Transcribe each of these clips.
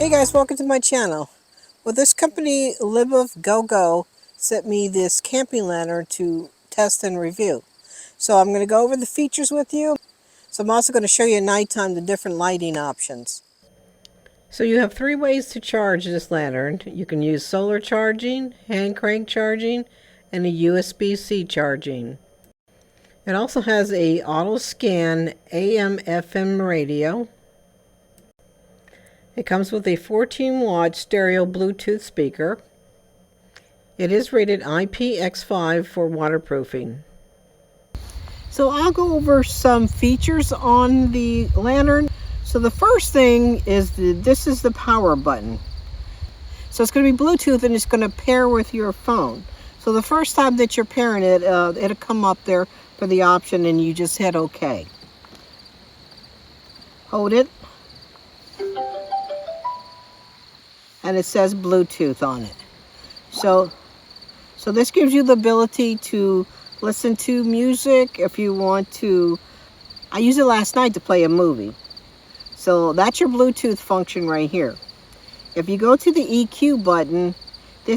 Hey guys, welcome to my channel. Well, this company, Libovgogo, sent me this camping lantern to test and review. So I'm going to go over the features with you. So I'm also going to show you at nighttime the different lighting options. So you have three ways to charge this lantern. You can use solar charging, hand crank charging, and a USB-C charging. It also has a auto scan AM/FM radio. It comes with a 14-watt stereo Bluetooth speaker. It is rated IPX5 for waterproofing. So I'll go over some features on the lantern. So the first thing is this is the power button. So it's going to be Bluetooth and it's going to pair with your phone. So the first time that you're pairing it, it'll come up there for the option and you just hit OK. Hold it. And it says Bluetooth on it. So this gives you the ability to listen to music if you want to. I used it last night to play a movie. So that's your Bluetooth function right here. If you go to the EQ button, the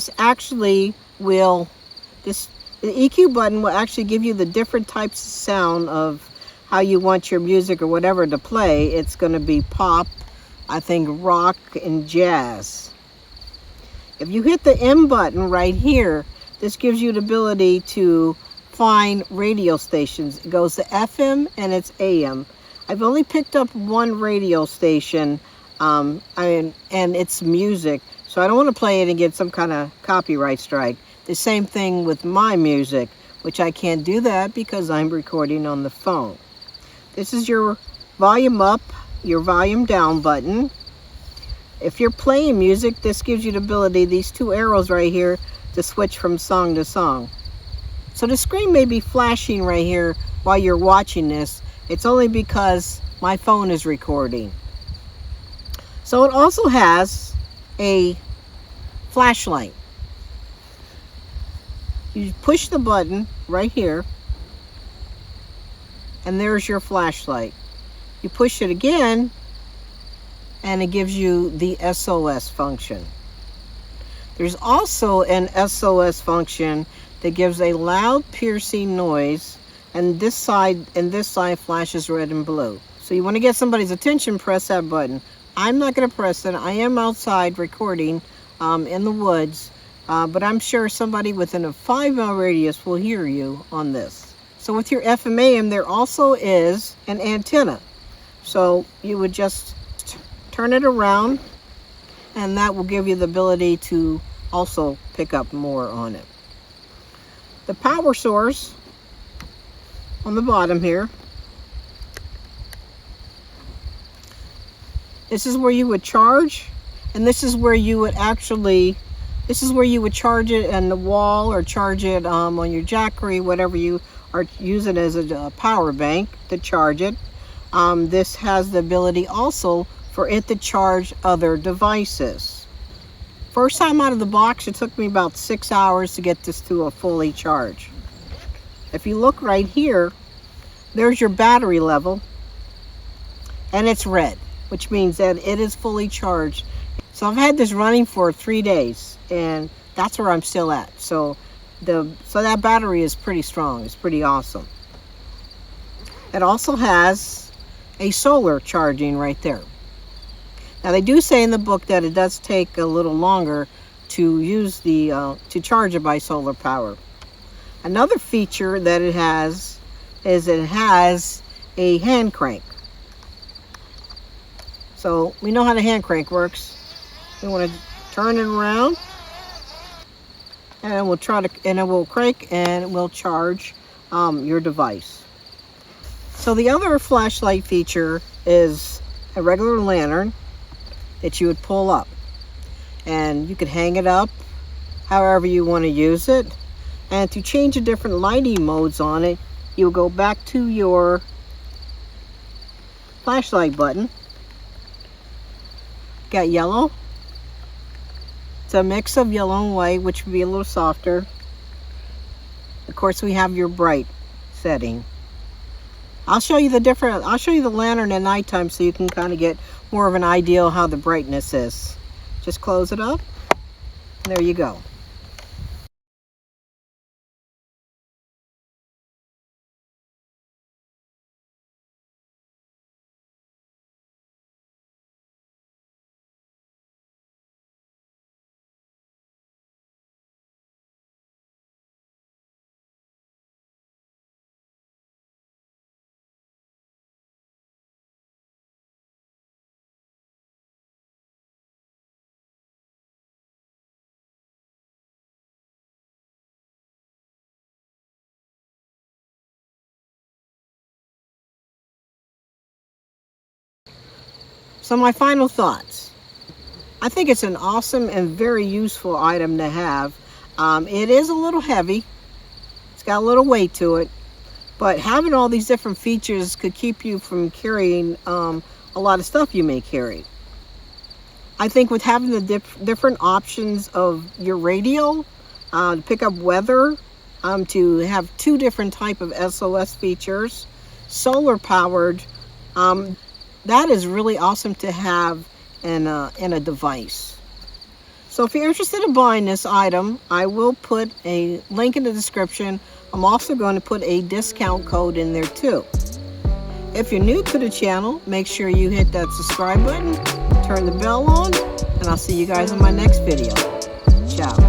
EQ button will actually give you the different types of sound of how you want your music or whatever to play. It's going to be pop, I think rock, and jazz. If you hit the M button right here, this gives you the ability to find radio stations. It goes to FM and it's AM. I've only picked up one radio station, and it's music, so I don't want to play it and get some kind of copyright strike. The same thing with my music, which I can't do that because I'm recording on the phone. This is your volume up, your volume down button. If you're playing music, this gives you the ability, these two arrows right here, to switch from song to song. So the screen may be flashing right here while you're watching this. It's only because my phone is recording. So it also has a flashlight. You push the button right here, and there's your flashlight. You push it again, and it gives you the SOS function. There's also an SOS function that gives a loud piercing noise, and this side flashes red and blue. So you want to get somebody's attention, press that button. I'm not going to press it. I am outside recording in the woods, but I'm sure somebody within a 5-mile radius will hear you on this. So with your FM AM, there also is an antenna. So you would just turn it around, and that will give you the ability to also pick up more on it. The power source on the bottom here, this is where you would charge, and this is where you would charge it in the wall or charge it on your Jackery, whatever you are using as a power bank to charge it. This has the ability also for it to charge other devices. First time out of the box, it took me about 6 hours to get this to a fully charge. If you look right here, there's your battery level, and it's red, which means that it is fully charged. So I've had this running for 3 days, and that's where I'm still at. So that battery is pretty strong. It's pretty awesome. It also has a solar charging right there. Now they do say in the book that it does take a little longer to use to charge it by solar power. Another feature that it has is it has a hand crank. So we know how the hand crank works. You want to turn it around, and it will crank and it will charge your device. So the other flashlight feature is a regular lantern that you would pull up, and you could hang it up however you want to use it. And to change the different lighting modes on it, you'll go back to your flashlight button. Got yellow. It's a mix of yellow and white, which would be a little softer. Of course, we have your bright setting. I'll show you the lantern at nighttime so you can kind of get more of an idea of how the brightness is. Just close it up. And there you go. So my final thoughts. I think it's an awesome and very useful item to have. It is a little heavy. It's got a little weight to it. But having all these different features could keep you from carrying a lot of stuff you may carry. I think with having the different options of your radio, to pick up weather, to have 2 different type of SOS features, solar powered, that is really awesome to have in a device. So if you're interested in buying this item, I will put a link in the description. I'm also going to put a discount code in there too. If you're new to the channel, make sure you hit that subscribe button, turn the bell on, and I'll see you guys in my next video. Ciao.